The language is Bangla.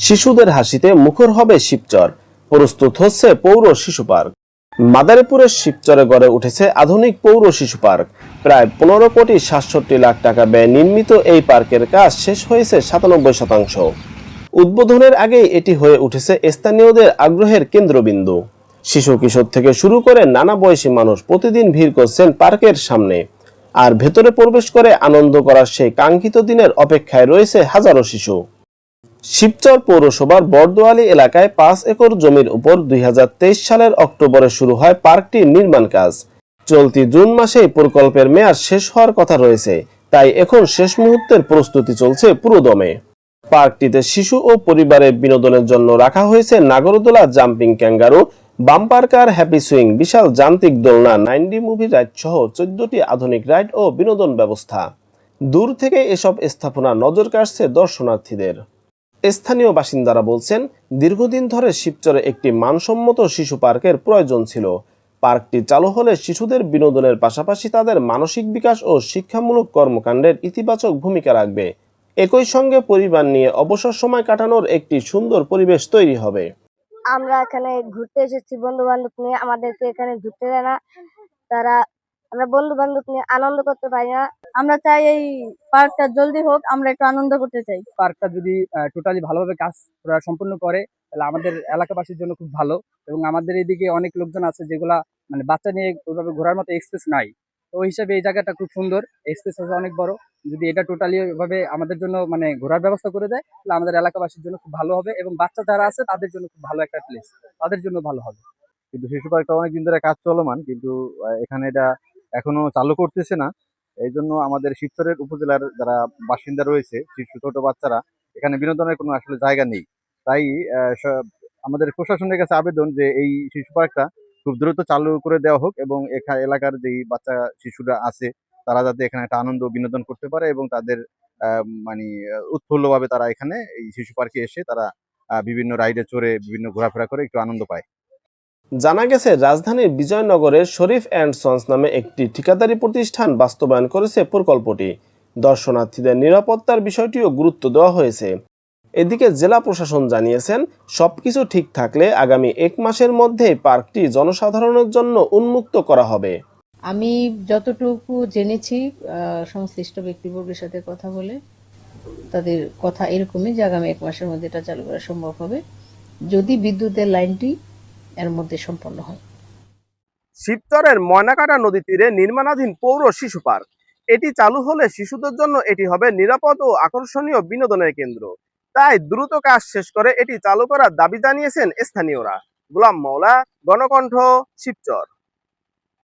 শিশুদের হাসিতে মুখর হবে শিবচর, প্রস্তুত হচ্ছে পৌর শিশু পার্ক। মাদারীপুরের শিবচরে গড়ে উঠেছে আধুনিক পৌর শিশু পার্ক। প্রায় 15,67,00,000 টাকা ব্যয়ে নির্মিত এই পার্কের কাজ শেষ হয়েছে 97%। উদ্বোধনের আগেই এটি হয়ে উঠেছে স্থানীয়দের আগ্রহের কেন্দ্রবিন্দু। শিশু কিশোর থেকে শুরু করে নানা বয়সী মানুষ প্রতিদিন ভিড় করছেন পার্কের সামনে, আর ভেতরে প্রবেশ করে আনন্দ করার সেই কাঙ্ক্ষিত দিনের অপেক্ষায় রয়েছে হাজারো শিশু। শিবচর পৌরসভার বরদোয়ালি এলাকায় 5 একর জমির উপর 2023 সালের অক্টোবরে শুরু হয় পার্কটির নির্মাণ কাজ। চলতি জুন মাসেই প্রকল্পের মেয়াদ শেষ হওয়ার কথা রয়েছে, তাই এখন শেষ মুহূর্তের প্রস্তুতি চলছে পুরোদমে। পার্কটিতে শিশু ও পরিবারের বিনোদনের জন্য রাখা হয়েছে নাগরদোলা, jumping kangaroo, bumper car, happy swing, বিশাল যান্ত্রিক দোলনা, 9D মুভি রাইড সহ 14টি আধুনিক রাইড ও বিনোদন ব্যবস্থা। দূর থেকে এসব স্থাপনা নজর কাড়ছে দর্শনার্থীদের। স্থানীয় বাসিন্দারা বলছেন, দীর্ঘদিন ধরে শিবচরে একটি মানসম্মত শিশু পার্কের প্রয়োজন ছিল। পার্কটি চালু হলে শিশুদের বিনোদনের পাশাপাশি তাদের মানসিক বিকাশ ও শিক্ষামূলক কর্মকাণ্ডের ইতিবাচক ভূমিকা রাখবে। একই সঙ্গে পরিবার নিয়ে অবসর সময় কাটানোর একটি সুন্দর পরিবেশ তৈরি হবে। আমরা এখানে ঘুরতে এসেছি বন্ধু বান্ধব নিয়ে, আমাদেরকে এখানে ঘুরতে দেয় না তারা। আমরা বন্ধু বান্ধব নিয়ে আনন্দ করতে পারি না। আমরা চাই এই পার্কটা জলদি হোক, আমরা একটু আনন্দ করতে চাই। পার্কটা যদি টোটালি ভালোভাবে কাজ সম্পূর্ণ করে তাহলে আমাদের এলাকাবাসীর জন্য খুব ভালো। এবং আমাদের এদিকে অনেক লোকজন আছে যেগুলা মানে বাচ্চা নিয়ে ওইভাবে ঘোরার মতো এক্সপেস নাই, তো ওই হিসাবে এই জায়গাটা খুব সুন্দর, এক্সপেস আছে অনেক বড়। যদি এটা টোটালি ভাবে আমাদের জন্য মানে ঘোরার ব্যবস্থা করে দেয় তাহলে আমাদের এলাকাবাসীর জন্য খুব ভালো হবে, এবং বাচ্চা যারা আছে তাদের জন্য খুব ভালো একটা প্লেস, তাদের জন্য ভালো হবে। কিন্তু শিশু পার্কটা অনেকদিন ধরে কাজ চলমান, কিন্তু এখানে এটা এখনো চালু করতেছে না। এই জন্য আমাদের শিবচরের উপজেলার যারা বাসিন্দা রয়েছে, শিশু ছোট বাচ্চারা, এখানে বিনোদনের কোনো আসলে জায়গা নেই। তাই আমাদের প্রশাসনের কাছে আবেদন যে এই শিশু পার্কটা খুব দ্রুত চালু করে দেওয়া হোক, এবং এলাকার যেই বাচ্চা শিশুরা আছে তারা যাতে এখানে একটা আনন্দ বিনোদন করতে পারে, এবং তাদের মানে উৎফুল্লভাবে তারা এখানে এই শিশু পার্কে এসে তারা বিভিন্ন রাইডে চড়ে বিভিন্ন ঘোরাফেরা করে একটু আনন্দ পায়। জানা গেছে, রাজধানীর বিজয়নগরের শরীফ অ্যান্ড সন্স নামে একটি ঠিকাদারি প্রতিষ্ঠান বাস্তবায়ন করেছে প্রকল্পটি। দর্শনার্থীদের নিরাপত্তার বিষয়টিও গুরুত্ব দেওয়া হয়েছে। এদিকে জেলা প্রশাসন জানিয়েছেন, সবকিছু ঠিক থাকলে আগামী 1 মাসের মধ্যেই পার্কটি জনসাধারণের জন্য উন্মুক্ত করা হবে। আমি যতটুকু জেনেছি সংশ্লিষ্ট ব্যক্তিবর্গের সাথে কথা বলে, তাদের কথা এরকমই যে আগামী 1 মাসের মধ্যে এটা চালু করা সম্ভব হবে, যদি বিদ্যুতের লাইনটি এর মধ্যে সম্পন্ন হয়। শিবচরের ময়নাকাটা নদী তীরে নির্মাণাধীন পৌর শিশু পার্ক, এটি চালু হলে শিশুদের জন্য এটি হবে নিরাপদ ও আকর্ষণীয় বিনোদনের কেন্দ্র। তাই দ্রুত কাজ শেষ করে এটি চালু করার দাবি জানিয়েছেন স্থানীয়রা। গোলাম মাওলা, গণকণ্ঠ, শিবচর।